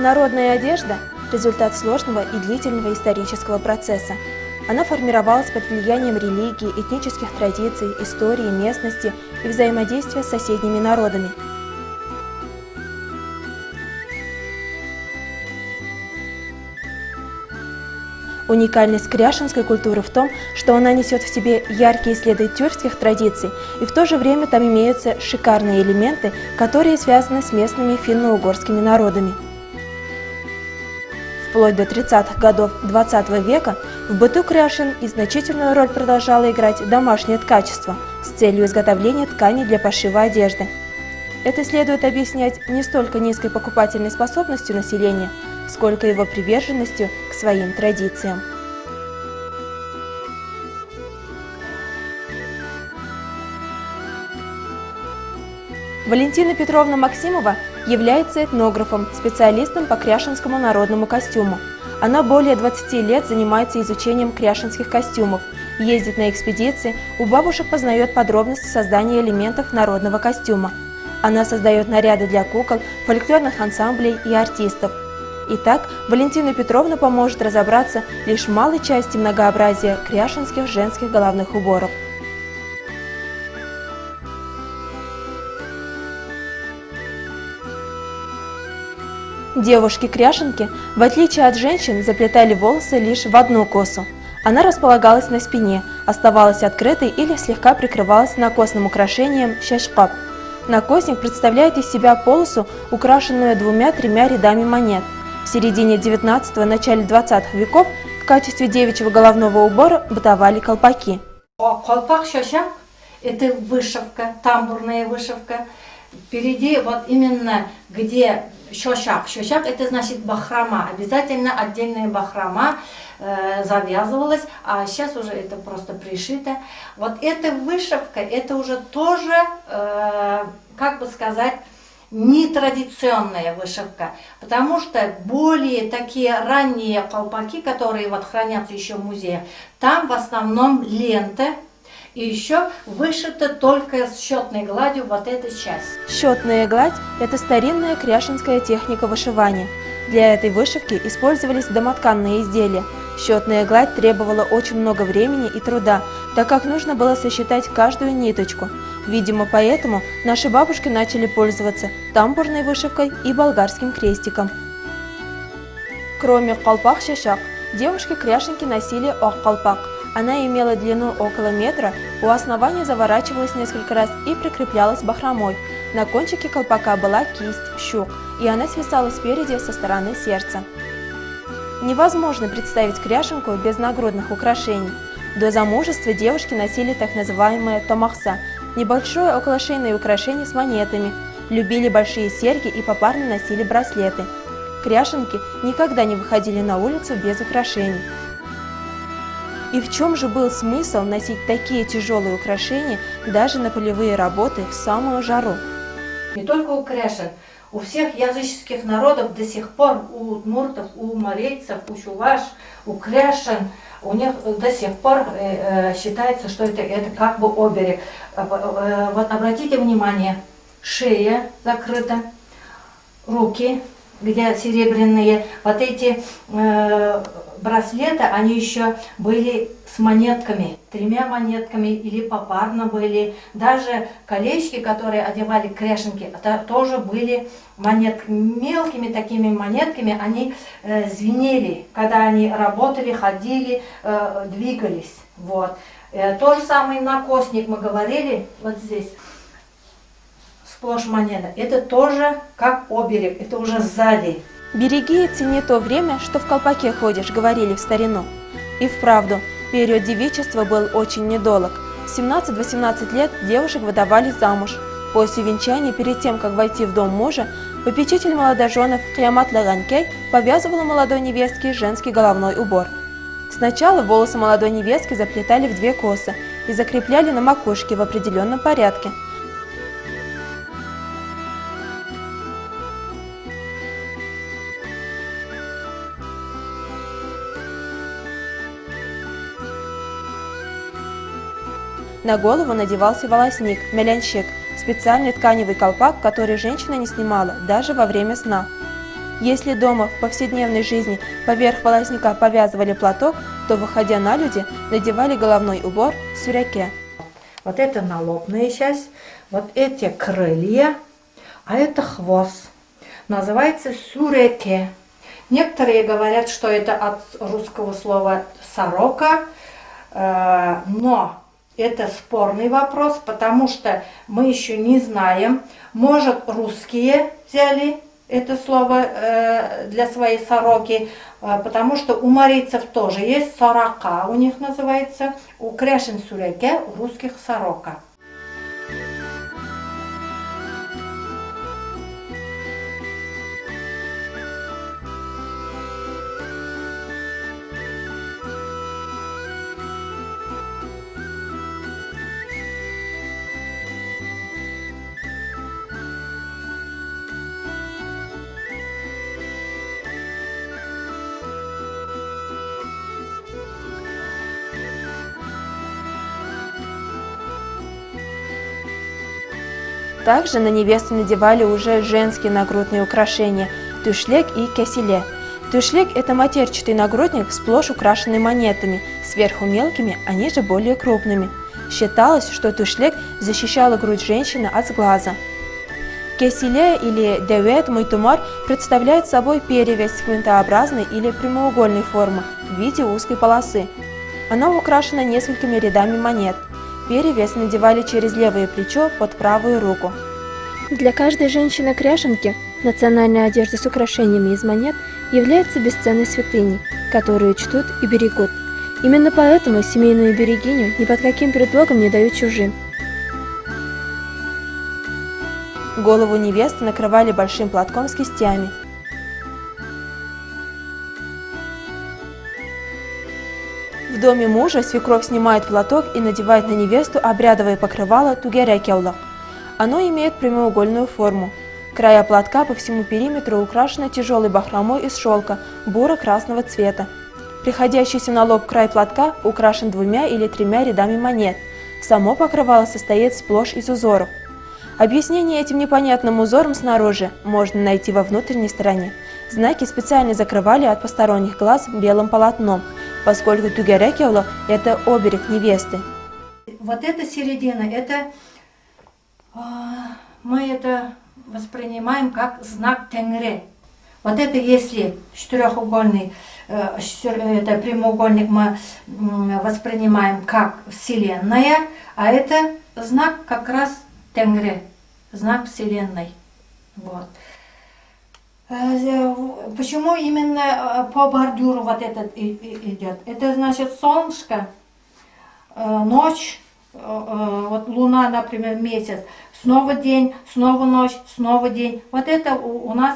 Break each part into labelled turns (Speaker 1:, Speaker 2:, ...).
Speaker 1: Народная одежда – результат сложного и длительного исторического процесса. Она формировалась под влиянием религии, этнических традиций, истории, местности и взаимодействия с соседними народами. Уникальность кряшенской культуры в том, что она несет в себе яркие следы тюркских традиций, и в то же время там имеются шикарные элементы, которые связаны с местными финно-угорскими народами. Вплоть до 30-х годов XX века в быту кряшен и значительную роль продолжало играть домашнее ткачество с целью изготовления тканей для пошива одежды. Это следует объяснять не столько низкой покупательной способностью населения, сколько его приверженностью к своим традициям. Валентина Петровна Максимова является этнографом, специалистом по кряшенскому народному костюму. Она более 20 лет занимается изучением кряшенских костюмов, ездит на экспедиции, у бабушек познает подробности создания элементов народного костюма. Она создает наряды для кукол, фольклорных ансамблей и артистов. Итак, Валентина Петровна поможет разобраться лишь в малой части многообразия кряшенских женских головных уборов. Девушки-кряшенки, в отличие от женщин, заплетали волосы лишь в одну косу. Она располагалась на спине, оставалась открытой или слегка прикрывалась накосным украшением шашкап. Накосник представляет из себя полосу, украшенную 2-3 рядами монет. В середине 19-го, начале 20-х веков в качестве девичьего головного убора бытовали колпаки.
Speaker 2: Колпак-шашак – это вышивка, тамбурная вышивка. Впереди вот именно где шашак. Шашак – это значит бахрома. Обязательно отдельная бахрома завязывалась, а сейчас уже это просто пришито. Вот эта вышивка, это уже тоже, как бы сказать, нетрадиционная вышивка, потому что более такие ранние колпаки, которые вот хранятся еще в музее, там в основном лента и еще вышита только с счетной гладью вот эта часть.
Speaker 1: Счетная гладь – это старинная кряшенская техника вышивания. Для этой вышивки использовались домотканные изделия. Счетная гладь требовала очень много времени и труда, так как нужно было сосчитать каждую ниточку. Видимо, поэтому наши бабушки начали пользоваться тамбурной вышивкой и болгарским крестиком. Кроме колпак-шашак, девушки-кряшенки носили ок-колпак. Она имела длину около метра, у основания заворачивалась несколько раз и прикреплялась бахромой. На кончике колпака была кисть, щук, и она свисала спереди со стороны сердца. Невозможно представить кряшенку без нагрудных украшений. До замужества девушки носили так называемое томахса – небольшое околошейное украшение с монетами, любили большие серьги и попарно носили браслеты. Кряшенки никогда не выходили на улицу без украшений. И в чем же был смысл носить такие тяжелые украшения даже на полевые работы в самую жару?
Speaker 2: Не только у кряшен, у всех языческих народов до сих пор, у удмуртов, у малейцев, у чуваш, у кряшен, у них до сих пор считается, что это как бы оберег. Вот обратите внимание, шея закрыта, руки, где серебряные, вот эти браслеты, они еще были с монетками, 3 монетками или попарно были. Даже колечки, которые одевали кряшенки, это тоже были монетками, мелкими такими монетками, они звенели, когда они работали, ходили, двигались. Вот. То же самое накосник, мы говорили, вот здесь. Сплошь монета. Это тоже как оберег, это уже сзади.
Speaker 1: «Береги и цени то время, что в колпаке ходишь», говорили в старину. И вправду, период девичества был очень недолг. В 17-18 лет девушек выдавали замуж. После венчания, перед тем, как войти в дом мужа, попечитель молодоженов Киямат Лаганкей повязывала молодой невестке женский головной убор. Сначала волосы молодой невестки заплетали в 2 косы и закрепляли на макушке в определенном порядке. На голову надевался волосник, мелянщик, специальный тканевый колпак, который женщина не снимала даже во время сна. Если дома в повседневной жизни поверх волосника повязывали платок, то, выходя на люди, надевали головной убор сюряке.
Speaker 2: Вот это налобная часть, вот эти крылья, а это хвост. Называется сюреке. Некоторые говорят, что это от русского слова сорока, но это спорный вопрос, потому что мы еще не знаем. Может, русские взяли это слово для своей сороки, потому что у марийцев тоже есть сорока, у них называется, у кряшен сюреке, у русских сорока.
Speaker 1: Также на невесту надевали уже женские нагрудные украшения – тушлек и кеселе. Тушлек – это матерчатый нагрудник, сплошь украшенный монетами, сверху мелкими, а ниже более крупными. Считалось, что тушлек защищала грудь женщины от сглаза. Кеселе или девет муйтумар представляет собой перевязь квинтообразной или прямоугольной формы в виде узкой полосы. Она украшена несколькими рядами монет. Перевязь надевали через левое плечо под правую руку.
Speaker 3: Для каждой женщины-кряшенки национальная одежда с украшениями из монет является бесценной святыней, которую чтут и берегут. Именно поэтому семейную берегиню ни под каким предлогом не дают чужим.
Speaker 1: Голову невесты накрывали большим платком с кистями. В доме мужа свекровь снимает платок и надевает на невесту обрядовое покрывало тугерекеулах. Оно имеет прямоугольную форму. Края платка по всему периметру украшены тяжелой бахромой из шелка буро-красного цвета. Приходящийся на лоб край платка украшен 2 или 3 рядами монет. Само покрывало состоит сплошь из узоров. Объяснение этим непонятным узорам снаружи можно найти во внутренней стороне. Знаки специально закрывали от посторонних глаз белым полотном, поскольку тугерекеулах – это оберег невесты.
Speaker 2: Вот эта середина, это мы это воспринимаем как знак Тенгре. Вот это если четырехугольный, это прямоугольник мы воспринимаем как Вселенная, а это знак как раз Тенгре, знак Вселенной. Вот. Почему именно по бордюру вот этот идет? Это значит солнышко, ночь, вот луна, например, месяц, снова день, снова ночь, снова день. Вот это у нас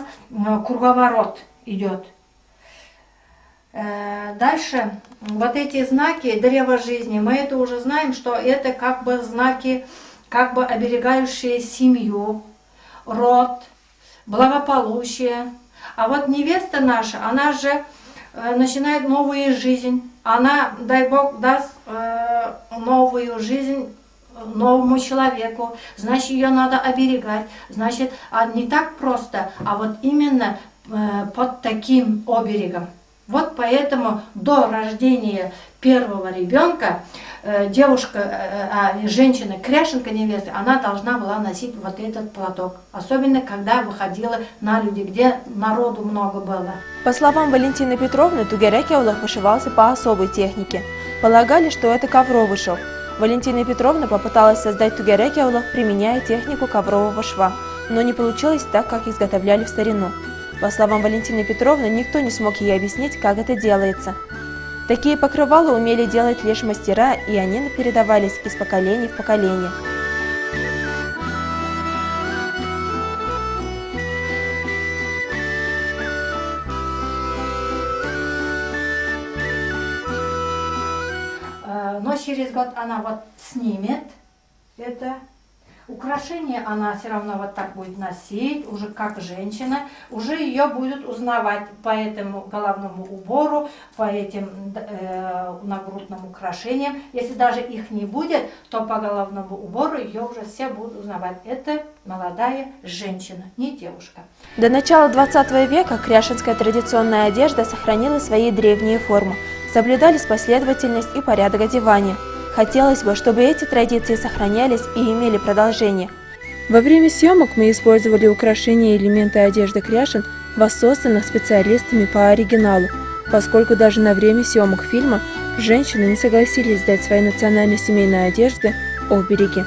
Speaker 2: круговорот идет. Дальше вот эти знаки древа жизни, мы это уже знаем, что это как бы знаки, как бы оберегающие семью, род, благополучие. А вот невеста наша, она же начинает новую жизнь. Она, дай Бог, даст новую жизнь новому человеку. Значит, ее надо оберегать. Значит, не так просто, а вот именно под таким оберегом. Вот поэтому до рождения первого ребенка девушка, женщина, кряшенка невесты, она должна была носить вот этот платок. Особенно, когда выходила на люди, где народу много было.
Speaker 1: По словам Валентины Петровны, тугерекеулах вышивался по особой технике. Полагали, что это ковровый шов. Валентина Петровна попыталась создать тугерекеулах, применяя технику коврового шва, но не получилось так, как изготовляли в старину. По словам Валентины Петровны, никто не смог ей объяснить, как это делается. Такие покрывала умели делать лишь мастера, и они передавались из поколения в поколение.
Speaker 2: Но через год она вот снимет это. Украшение она все равно вот так будет носить, уже как женщина, уже ее будут узнавать по этому головному убору, по этим нагрудным украшениям. Если даже их не будет, то по головному убору ее уже все будут узнавать. Это молодая женщина, не девушка.
Speaker 1: До начала 20 века кряшенская традиционная одежда сохранила свои древние формы, соблюдались последовательность и порядок одевания. Хотелось бы, чтобы эти традиции сохранялись и имели продолжение. Во время съемок мы использовали украшения и элементы одежды кряшен, воссозданных специалистами по оригиналу, поскольку даже на время съемок фильма женщины не согласились сдать свои национально-семейные одежды о береге.